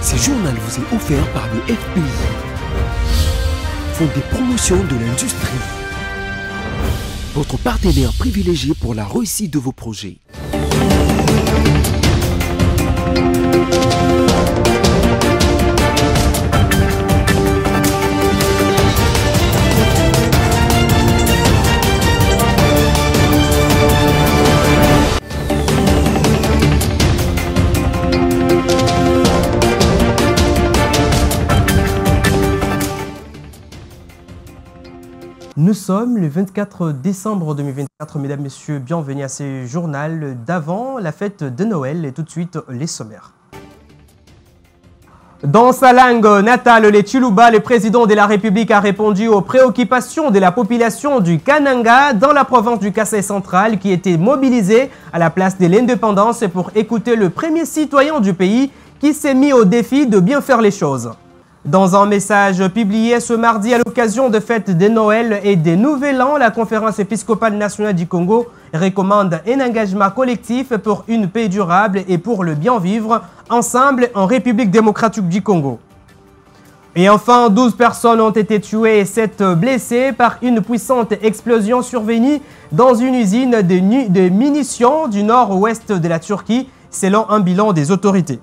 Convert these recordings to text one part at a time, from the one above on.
Ce journal vous est offert par le FPI, Fonds de promotion de l'industrie, votre partenaire privilégié pour la réussite de vos projets. Nous sommes le 24 décembre 2024, mesdames, messieurs, bienvenue à ce journal d'avant la fête de Noël et tout de suite les sommaires. Dans sa langue natale, le Chiluba, le président de la République a répondu aux préoccupations de la population du Kananga dans la province du Kasaï central qui était mobilisée à la place de l'indépendance pour écouter le premier citoyen du pays qui s'est mis au défi de bien faire les choses. Dans un message publié ce mardi à l'occasion de fêtes de Noël et des Nouvel An, la Conférence épiscopale nationale du Congo recommande un engagement collectif pour une paix durable et pour le bien vivre ensemble en République démocratique du Congo. Et enfin, 12 personnes ont été tuées et 7 blessées par une puissante explosion survenue dans une usine de munitions du nord-ouest de la Turquie, selon un bilan des autorités.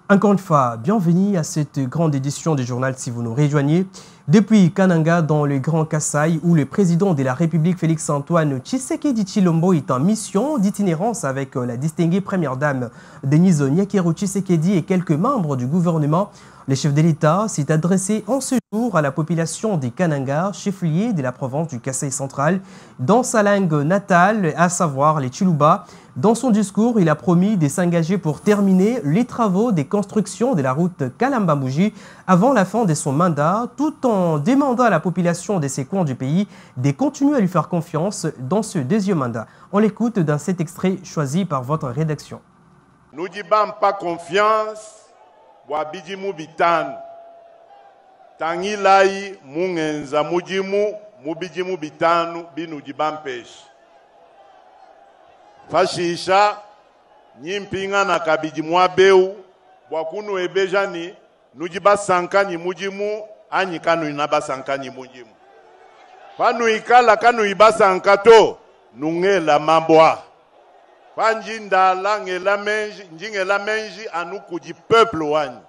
Encore une fois, bienvenue à cette grande édition du journal si vous nous rejoignez. Depuis Kananga, dans le Grand Kasaï, où le président de la République Félix-Antoine Tshisekedi Tshilombo est en mission d'itinérance avec la distinguée première dame Denise Nyakero Tshisekedi et quelques membres du gouvernement, le chef de l'État s'est adressé en ce jour à la population des Kananga, chef-lieu de la province du Kasaï central, dans sa langue natale, à savoir les Chiluba. Dans son discours, il a promis de s'engager pour terminer les travaux de construction de la route Kalamba-Mouji avant la fin de son mandat, tout en demandant à la population de ces coins du pays de continuer à lui faire confiance dans ce deuxième mandat. On l'écoute dans cet extrait choisi par votre rédaction. Nous disons pas confiance. Wabijimu bitanu tangilai mungenza mubijimu bitanu binuji bampeshi fashisha nyimpinga na kabijimu abeu bwakunu ebejani nuji basankani mujimu anyi kanu inabasankani mujimu panu ikala kanu ibasankato nungela mambwa Panjindala njingela menji anukuji peuple wanyi.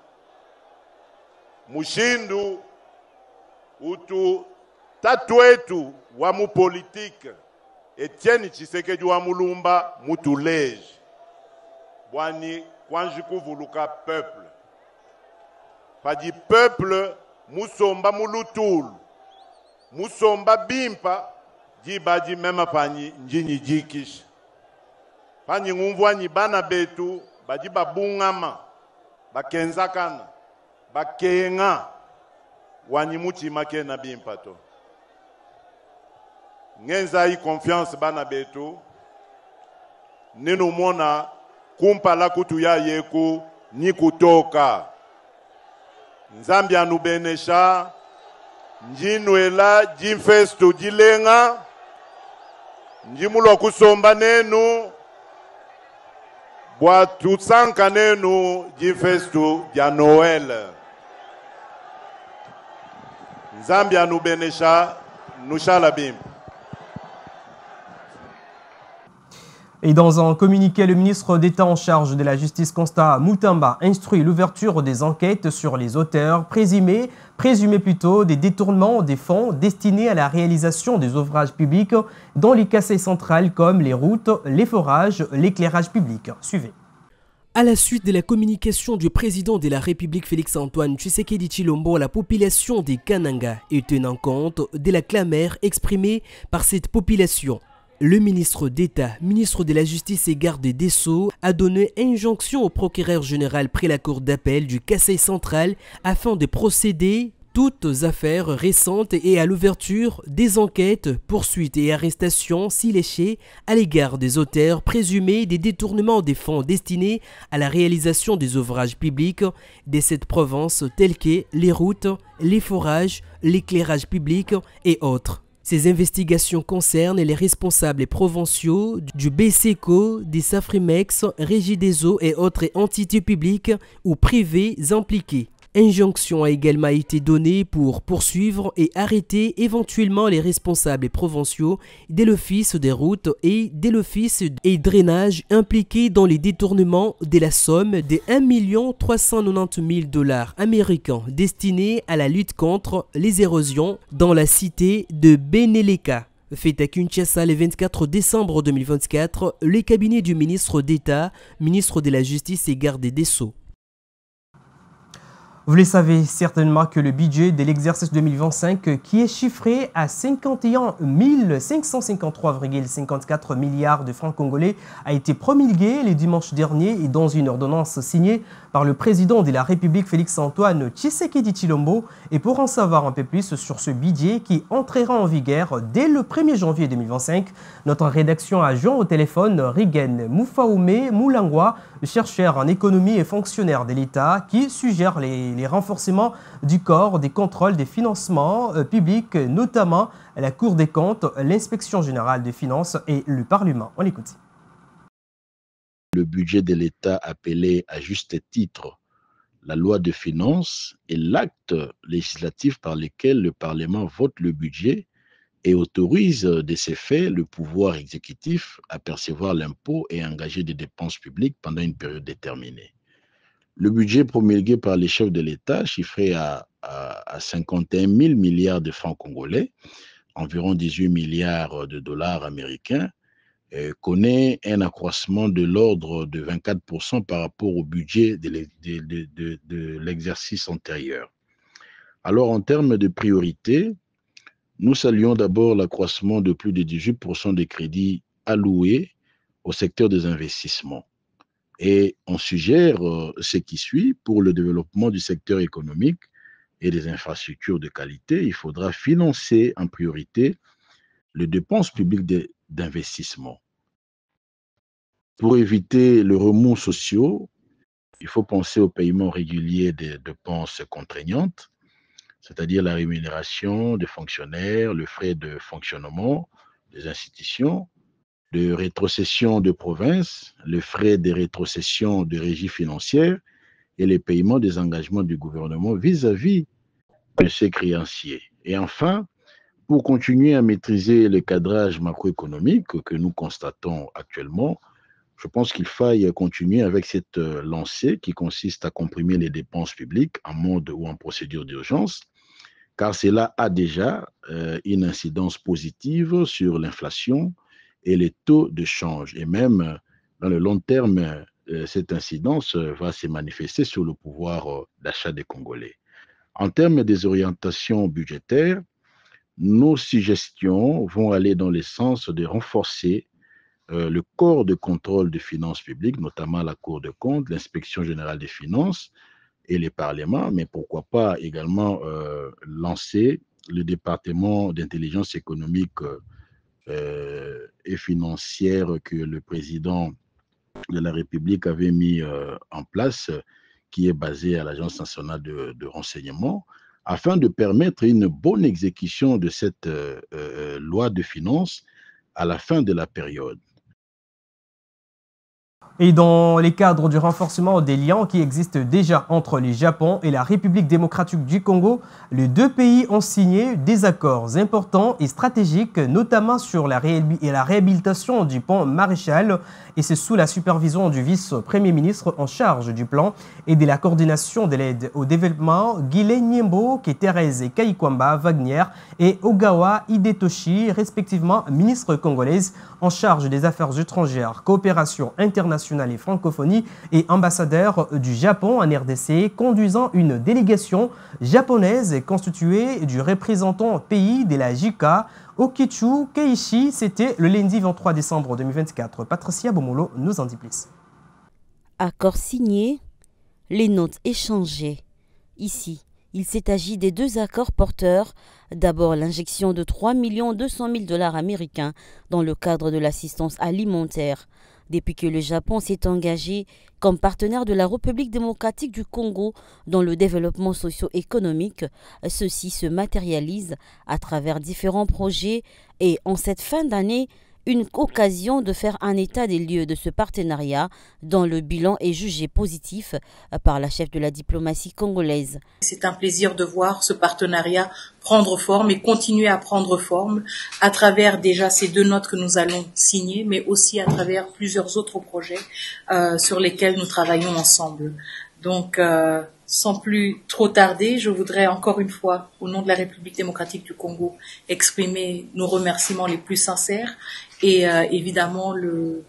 Mushindu utu tatu wetu wa mu politique Etienne Tshisekedi wa mulumba mutuleji. Bwani kwanji kuvuluka peuple. Padi peuple musomba mulutulu. Musomba bimpa jibaji mema panyi njini jikish. Panyi ngumvwanyi bana betu baji babungama bakenzakana bakenga wanyi mutima kena bimpato ngenza yi confiance bana betu ninu mona kumpala kutu ya yeku ni kutoka Nzambi anubenesha njinwela jimfestu jilenga njimulo kusomba nenu Bwa tutsanka nenu jifestu ya Noël. Nzambi anubenesha nushalabim. Et dans un communiqué, le ministre d'État en charge de la justice Constant Mutamba instruit l'ouverture des enquêtes sur les auteurs présumés plutôt des détournements des fonds destinés à la réalisation des ouvrages publics dans les Kasaï centrales comme les routes, les forages, l'éclairage public. Suivez. À la suite de la communication du président de la République Félix-Antoine Tshisekedi Tshilombo à la population des Kananga et tenant compte de la clameur exprimée par cette population, le ministre d'État, ministre de la Justice et garde des Sceaux a donné injonction au procureur général près la cour d'appel du Kasaï central afin de procéder toutes affaires récentes et à l'ouverture des enquêtes, poursuites et arrestations si léchées à l'égard des auteurs présumés des détournements des fonds destinés à la réalisation des ouvrages publics de cette province tels que les routes, les forages, l'éclairage public et autres. Ces investigations concernent les responsables provinciaux du BCECO, des Safrimex, Régie des eaux et autres entités publiques ou privées impliquées. Injonction a également été donnée pour poursuivre et arrêter éventuellement les responsables provinciaux de l'Office des routes et de l'Office et drainage impliqués dans les détournements de la somme de 1 390 000 $ américains destinés à la lutte contre les érosions dans la cité de Beneleka. Fait à Kinshasa le 24 décembre 2024, le cabinet du ministre d'État, ministre de la Justice et garde des Sceaux. Vous le savez certainement que le budget de l'exercice 2025, qui est chiffré à 51 553,54 milliards de francs congolais, a été promulgué le dimanche dernier et dans une ordonnance signée par le président de la République Félix-Antoine Tshisekedi Tshilombo. Et pour en savoir un peu plus sur ce budget qui entrera en vigueur dès le 1er janvier 2025, notre rédaction a joint au téléphone Rigen Moufaoumé Moulangwa, chercheur en économie et fonctionnaire de l'État, qui suggère les renforcements du corps des contrôles des financements publics, notamment la Cour des comptes, l'Inspection générale des finances et le Parlement. On l'écoute. Le budget de l'État appelé à juste titre la loi de finances est l'acte législatif par lequel le Parlement vote le budget et autorise de ces faits le pouvoir exécutif à percevoir l'impôt et engager des dépenses publiques pendant une période déterminée. Le budget promulgué par les chefs de l'État, chiffré à 51 000 milliards de francs congolais, environ 18 milliards de dollars américains, connaît un accroissement de l'ordre de 24% par rapport au budget de l'exercice antérieur. Alors, en termes de priorité, nous saluons d'abord l'accroissement de plus de 18% des crédits alloués au secteur des investissements. Et on suggère ce qui suit: pour le développement du secteur économique et des infrastructures de qualité, il faudra financer en priorité les dépenses publiques d'investissement. Pour éviter le remous sociaux, il faut penser au paiement régulier des dépenses contraignantes, c'est-à-dire la rémunération des fonctionnaires, le frais de fonctionnement des institutions, de rétrocession de provinces, les frais de rétrocession de régie financière et les paiements des engagements du gouvernement vis-à-vis de ses créanciers. Et enfin, pour continuer à maîtriser le cadrage macroéconomique que nous constatons actuellement, je pense qu'il faille continuer avec cette lancée qui consiste à comprimer les dépenses publiques en mode ou en procédure d'urgence, car cela a déjà une incidence positive sur l'inflation et les taux de change. Et même dans le long terme, cette incidence va se manifester sur le pouvoir d'achat des Congolais. En termes des orientations budgétaires, nos suggestions vont aller dans le sens de renforcer le corps de contrôle des finances publiques, notamment la Cour des comptes, l'Inspection générale des finances et les parlements, mais pourquoi pas également lancer le département d'intelligence économique et financière que le président de la République avait mis en place, qui est basé à l'Agence nationale de renseignement, afin de permettre une bonne exécution de cette loi de finances à la fin de la période. Et dans les cadres du renforcement des liens qui existent déjà entre le Japon et la République démocratique du Congo, les deux pays ont signé des accords importants et stratégiques, notamment sur la réhabilitation du pont Maréchal, et c'est sous la supervision du vice-premier ministre en charge du plan et de la coordination de l'aide au développement, Guilhem Nyembo, Thérèse Kaikwamba Wagner et Ogawa Hidetoshi, respectivement ministre congolaise en charge des affaires étrangères, coopération internationale et francophonie et ambassadeur du Japon en RDC, conduisant une délégation japonaise constituée du représentant pays de la JICA, Okichu Keishi. C'était le lundi 23 décembre 2024. Patricia Bomolo nous en dit plus. Accord signé, les notes échangées. Ici, il s'est agi des deux accords porteurs. D'abord, l'injection de 3 200 000 $ américains dans le cadre de l'assistance alimentaire. Depuis que le Japon s'est engagé comme partenaire de la République démocratique du Congo dans le développement socio-économique, ceci se matérialise à travers différents projets et en cette fin d'année, une occasion de faire un état des lieux de ce partenariat dont le bilan est jugé positif par la chef de la diplomatie congolaise. C'est un plaisir de voir ce partenariat prendre forme et continuer à prendre forme à travers déjà ces 2 notes que nous allons signer, mais aussi à travers plusieurs autres projets sur lesquels nous travaillons ensemble. Donc, sans plus trop tarder, je voudrais encore une fois, au nom de la République démocratique du Congo, exprimer nos remerciements les plus sincères et évidemment le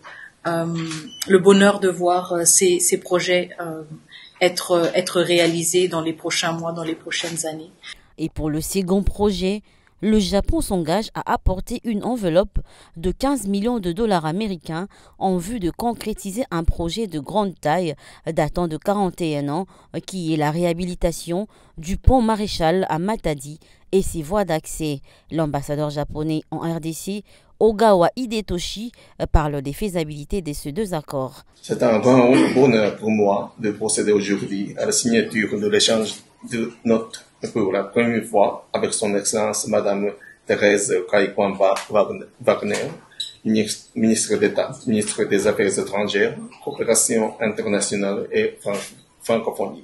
bonheur de voir ces projets être réalisés dans les prochains mois, dans les prochaines années. Et pour le second projet, le Japon s'engage à apporter une enveloppe de 15 millions de dollars américains en vue de concrétiser un projet de grande taille datant de 41 ans qui est la réhabilitation du pont Maréchal à Matadi et ses voies d'accès. L'ambassadeur japonais en RDC, Ogawa Hidetoshi, parle des faisabilités de ces 2 accords. C'est un grand bonheur pour moi de procéder aujourd'hui à la signature de l'échange de notes pour la première fois avec son Excellence Madame Thérèse Kaikwamba Wagner, ministre d'État, ministre des Affaires étrangères, coopération internationale et francophonie.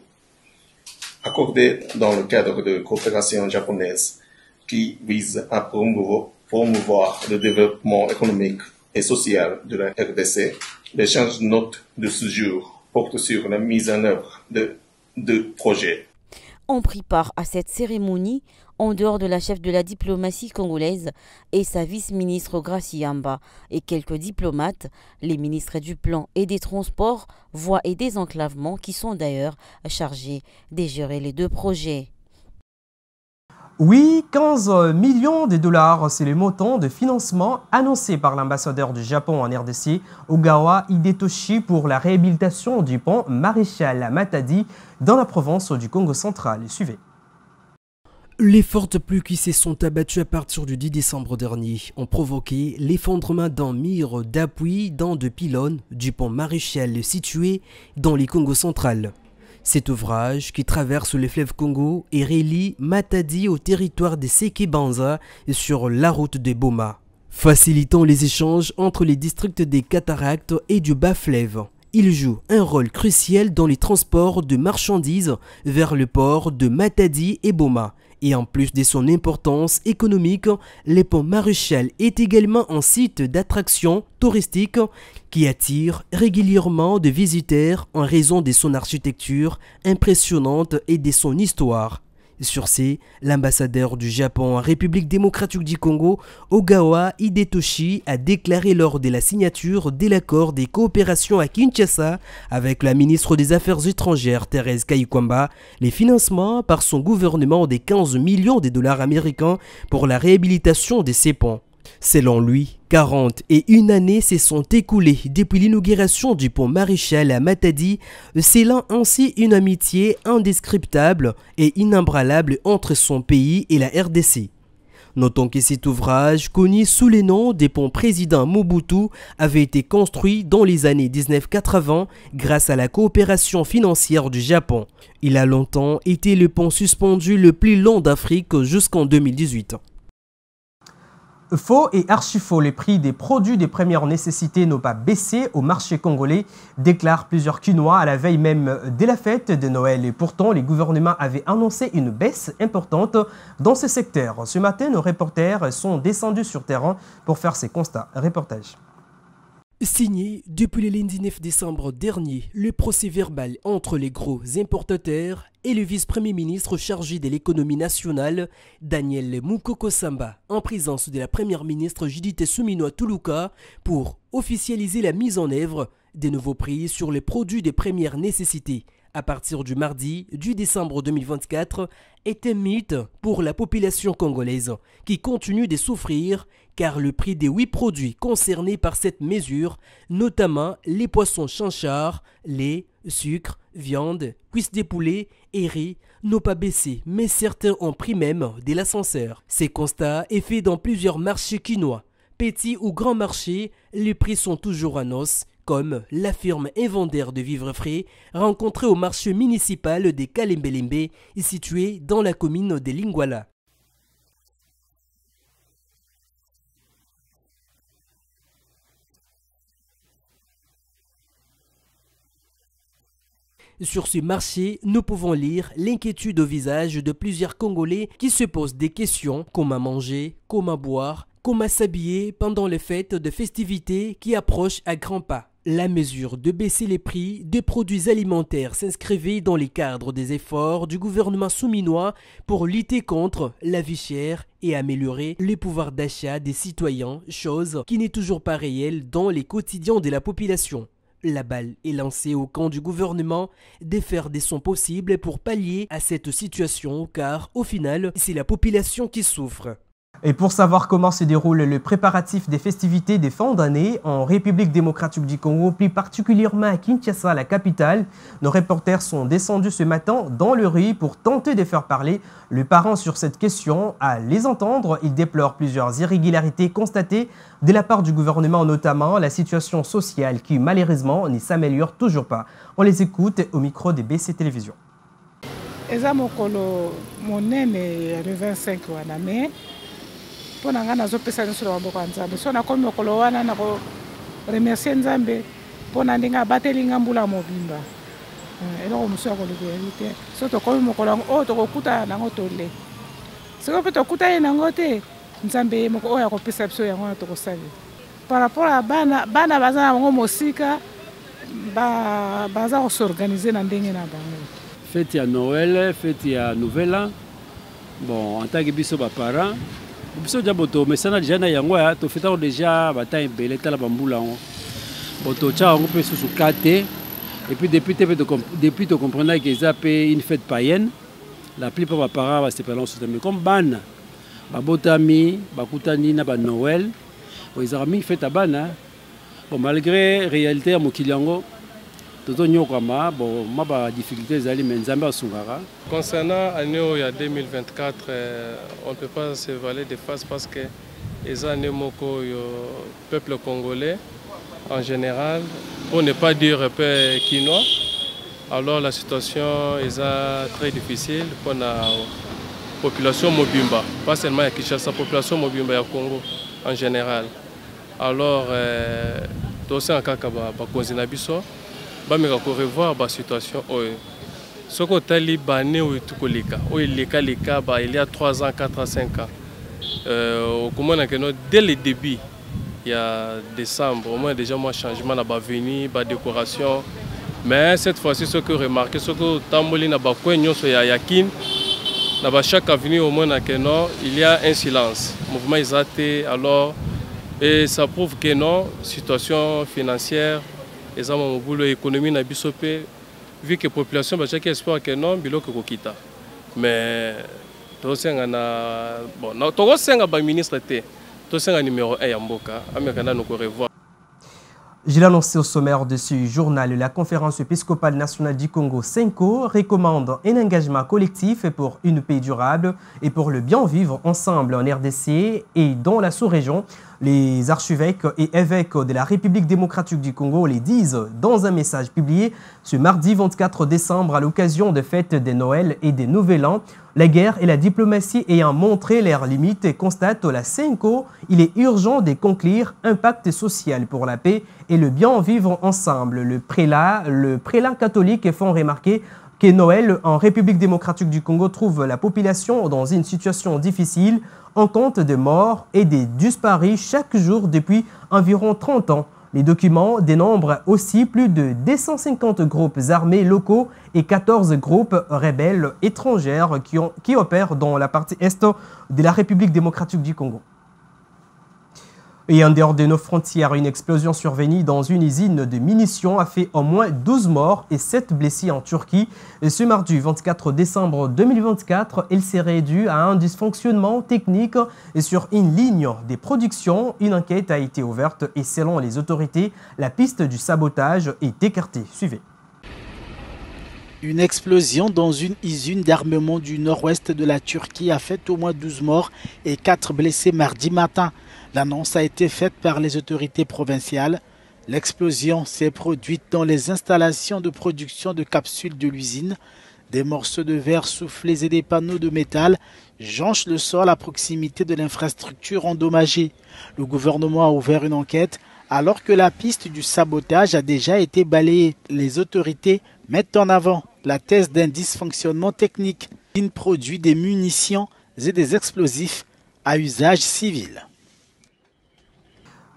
Accordée dans le cadre de coopération japonaise qui vise à promouvoir le développement économique et social de la RDC, l'échange de notes de ce jour porte sur la mise en œuvre de 2 projets. Ont pris part à cette cérémonie, en dehors de la chef de la diplomatie congolaise et sa vice-ministre Gracie Yamba et quelques diplomates, les ministres du Plan et des Transports, Voies et Désenclavement qui sont d'ailleurs chargés de gérer les 2 projets. Oui, 15 millions de dollars, c'est le montant de financement annoncé par l'ambassadeur du Japon en RDC, Ogawa Hidetoshi, pour la réhabilitation du pont Maréchal à Matadi dans la province du Congo central. Suivez. Les fortes pluies qui se sont abattues à partir du 10 décembre dernier ont provoqué l'effondrement d'un mur d'appui dans 2 pylônes du pont Maréchal situé dans les Congo central. Cet ouvrage, qui traverse le fleuve Congo et relie Matadi au territoire de Sekebanza sur la route de Boma, facilitant les échanges entre les districts des Cataractes et du Bas-Fleuve. Il joue un rôle crucial dans les transports de marchandises vers le port de Matadi et Boma. Et en plus de son importance économique, le pont Maréchal est également un site d'attraction touristique qui attire régulièrement des visiteurs en raison de son architecture impressionnante et de son histoire. Sur ce, l'ambassadeur du Japon en République démocratique du Congo, Ogawa Hidetoshi, a déclaré lors de la signature de l'accord de coopération à Kinshasa avec la ministre des Affaires étrangères Thérèse Kaikwamba les financements par son gouvernement de 15 millions de dollars américains pour la réhabilitation de ces ponts. Selon lui, 41 années se sont écoulées depuis l'inauguration du pont Maréchal à Matadi, scellant ainsi une amitié indescriptable et inébranlable entre son pays et la RDC. Notons que cet ouvrage, connu sous le nom des ponts président Mobutu, avait été construit dans les années 1980 grâce à la coopération financière du Japon. Il a longtemps été le pont suspendu le plus long d'Afrique jusqu'en 2018. Faux et archi-faux, les prix des produits de première nécessité n'ont pas baissé au marché congolais, déclarent plusieurs Quinois à la veille même de la fête de Noël. Et pourtant, les gouvernements avaient annoncé une baisse importante dans ce secteur. Ce matin, nos reporters sont descendus sur terrain pour faire ces constats. Reportage. Signé depuis le lundi 9 décembre dernier, le procès verbal entre les gros importateurs et le vice-premier ministre chargé de l'économie nationale, Daniel Mukoko Samba, en présence de la première ministre Judith Suminwa Tuluka, pour officialiser la mise en œuvre des nouveaux prix sur les produits de première nécessité à partir du mardi du décembre 2024 est un mythe pour la population congolaise qui continue de souffrir car le prix des 8 produits concernés par cette mesure, notamment les poissons chanchards, lait, sucre, viande, cuisses de poulet et riz, n'ont pas baissé, mais certains ont pris même de l'ascenseur. Ces constats est fait dans plusieurs marchés quinois. Petits ou grands marchés, les prix sont toujours en hausse, comme l'affirme un vendeur de vivres frais rencontré au marché municipal de Kalembelembe, situé dans la commune de Lingwala. Sur ce marché, nous pouvons lire l'inquiétude au visage de plusieurs Congolais qui se posent des questions: comment manger, comment boire, comment s'habiller pendant les fêtes de festivités qui approchent à grands pas. La mesure de baisser les prix des produits alimentaires s'inscrivait dans les cadres des efforts du gouvernement souminois pour lutter contre la vie chère et améliorer le pouvoir d'achat des citoyens, chose qui n'est toujours pas réelle dans les quotidiens de la population. La balle est lancée au camp du gouvernement de faire des sons possibles pour pallier à cette situation, car au final, c'est la population qui souffre. Et pour savoir comment se déroule le préparatif des festivités des fins d'année en République démocratique du Congo, plus particulièrement à Kinshasa, la capitale, nos reporters sont descendus ce matin dans le riz pour tenter de faire parler les parents sur cette question. À les entendre, ils déplorent plusieurs irrégularités constatées de la part du gouvernement, notamment la situation sociale qui malheureusement ne s'améliore toujours pas. On les écoute au micro de BC Télévision. Pour nga nazopesa nyonso na maboko ya Nzambe so nakomi mokolo wana na remercier Nzambe mpona ndenge abateli nga mbula mobimba eloko mosusu ya kolobela te so tokomi mokolo yango oyo tokokuta nango tole sikoyo mpe tokuta ye nango te Nzambe ye moko oyo akopesa biso yango wana tokosali par rapport à bana baza na bango mosika baza kosorganize na ndenge na bango. Fête ya Noël, fête ya Nouvel An, bon en tant que biso baparents biso déjà boto mesana déjà na yango ya to feta déjà bata ebele tala bambula ngo boto cha ngo pe sous kate et puis depuis to comprendre que ça peut une fête païenne. La plupart des parents va se parler sur mais comme bana babotami bakutani na ba Noël ils ont mis fête à bana bon malgré réalité ya mokili yango toto nyokama bon ma difficulté zali menzamba sungara. Concernant l'année 2024, on ne peut pas se valer de face parce que les années moko peuple congolais en général, pour ne pas dire peuple quinois, alors la situation est très difficile pour la population mobimba, pas seulement à Kinshasa, la population mobimba au Congo en général. Alors, aussi en cas de bameka ko revoir ba situation oyo soko tali bané oyo tukoleka oyo leka ba il y a 3 ans 4 ans 5 ans au komona que dès le début il y a décembre au moins déjà moi changement na ba venir ba décoration mais cette fois-ci ce que remarqué ce que tamboli na ba kwenyo so ya yakin na ba chaque avenue au moins na que non il y a un silence mouvement isaté alors et ça prouve que non situation financière et ça mon boulot économie na bisope vu que population ba chaque espoir que non biloko kokita mais to senga na bon na to senga ba ministre te to senga numéro 1 ya mboka amekana no ko revoir. Je l'ai annoncé au sommaire de ce journal, la conférence épiscopale nationale du Congo, CENCO, recommande un engagement collectif pour une paix durable et pour le bien vivre ensemble en RDC et dans la sous-région. Les archevêques et évêques de la République démocratique du Congo les disent dans un message publié ce mardi 24 décembre à l'occasion des fêtes de Noël et des Nouvel An. La guerre et la diplomatie ayant montré leurs limites, constate la CENCO, il est urgent de conclure un pacte social pour la paix et le bien vivre ensemble. Le prélat catholique font remarquer que Noël en République démocratique du Congo trouve la population dans une situation difficile. On compte des morts et des disparus chaque jour depuis environ 30 ans. Les documents dénombrent aussi plus de 250 groupes armés locaux et 14 groupes rebelles étrangers qui opèrent dans la partie est de la République démocratique du Congo. Et en dehors de nos frontières, une explosion survenue dans une usine de munitions a fait au moins 12 morts et 7 blessés en Turquie. Et ce mardi 24 décembre 2024, elle serait due à un dysfonctionnement technique et sur une ligne de production. Une enquête a été ouverte et selon les autorités, la piste du sabotage est écartée. Suivez. Une explosion dans une usine d'armement du nord-ouest de la Turquie a fait au moins 12 morts et 4 blessés mardi matin. L'annonce a été faite par les autorités provinciales. L'explosion s'est produite dans les installations de production de capsules de l'usine. Des morceaux de verre soufflés et des panneaux de métal jonchent le sol à proximité de l'infrastructure endommagée. Le gouvernement a ouvert une enquête alors que la piste du sabotage a déjà été balayée. Les autorités mettent en avant la thèse d'un dysfonctionnement technique. Il produit des munitions et des explosifs à usage civil.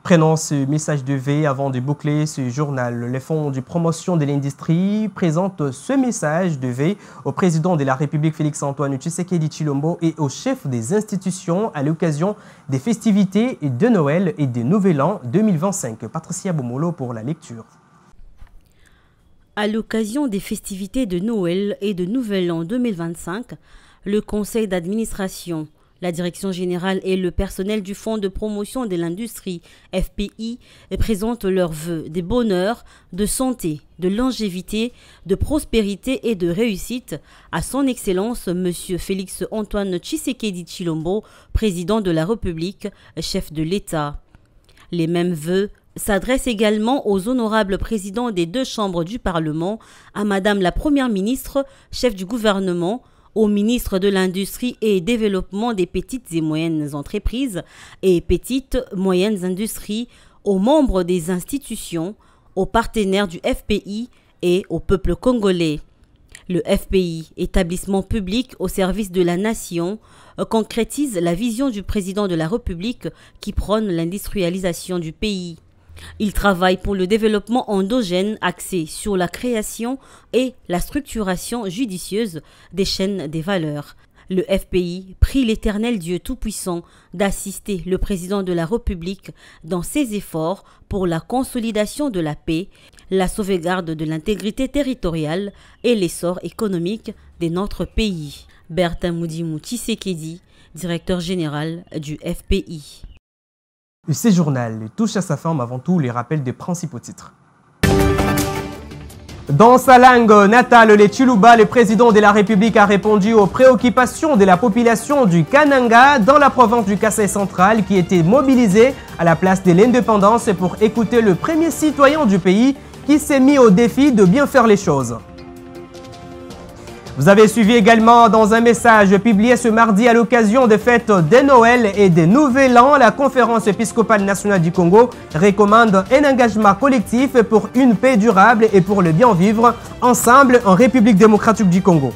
Prenons ce message de veille avant de boucler ce journal. Les fonds de promotion de l'industrie présentent ce message de veille au président de la République Félix-Antoine Tshisekedi Tshilombo et au chef des institutions à l'occasion des festivités de Noël et de Nouvel An 2025. Patricia Bomolo pour la lecture. À l'occasion des festivités de Noël et de Nouvel An 2025, le conseil d'administration, la direction générale et le personnel du Fonds de promotion de l'industrie, FPI, présentent leurs vœux de bonheur, de santé, de longévité, de prospérité et de réussite à son Excellence M. Félix-Antoine Tshisekedi Tshilombo, président de la République, chef de l'État. Les mêmes vœux s'adressent également aux honorables présidents des deux chambres du Parlement, à Madame la Première ministre, chef du gouvernement, au ministre de l'Industrie et Développement des petites et moyennes entreprises et petites moyennes industries, aux membres des institutions, aux partenaires du FPI et au peuple congolais. Le FPI, établissement public au service de la nation, concrétise la vision du président de la République qui prône l'industrialisation du pays. Il travaille pour le développement endogène axé sur la création et la structuration judicieuse des chaînes des valeurs. Le FPI prie l'Éternel Dieu Tout-Puissant d'assister le président de la République dans ses efforts pour la consolidation de la paix, la sauvegarde de l'intégrité territoriale et l'essor économique de notre pays. Bertin Moudimou Tshisekedi, directeur général du FPI. Ce journal touche à sa fin, mais avant tout les rappels des principaux titres. Dans sa langue natale, le Chiluba, le président de la République a répondu aux préoccupations de la population du Kananga dans la province du Kasaï central qui était mobilisée à la place de l'indépendance pour écouter le premier citoyen du pays qui s'est mis au défi de bien faire les choses. Vous avez suivi également dans un message publié ce mardi à l'occasion des fêtes de Noël et des Nouvel An, la conférence épiscopale nationale du Congo recommande un engagement collectif pour une paix durable et pour le bien vivre ensemble en République démocratique du Congo.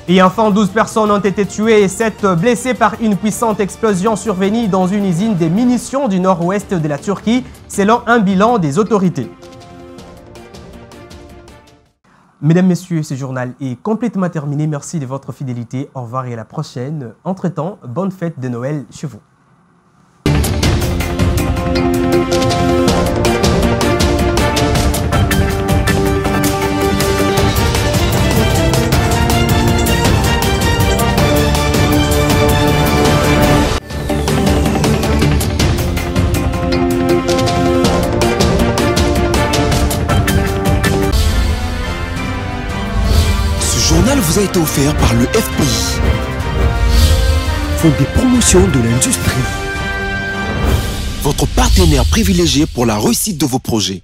Et enfin, 12 personnes ont été tuées et 7 blessées par une puissante explosion survenue dans une usine de munitions du nord-ouest de la Turquie, selon un bilan des autorités. Mesdames, Messieurs, ce journal est complètement terminé. Merci de votre fidélité. Au revoir et à la prochaine. Entre-temps, bonne fête de Noël chez vous. Ce journal vous a été offert par le FPI, Fonds de promotion de l'industrie, votre partenaire privilégié pour la réussite de vos projets.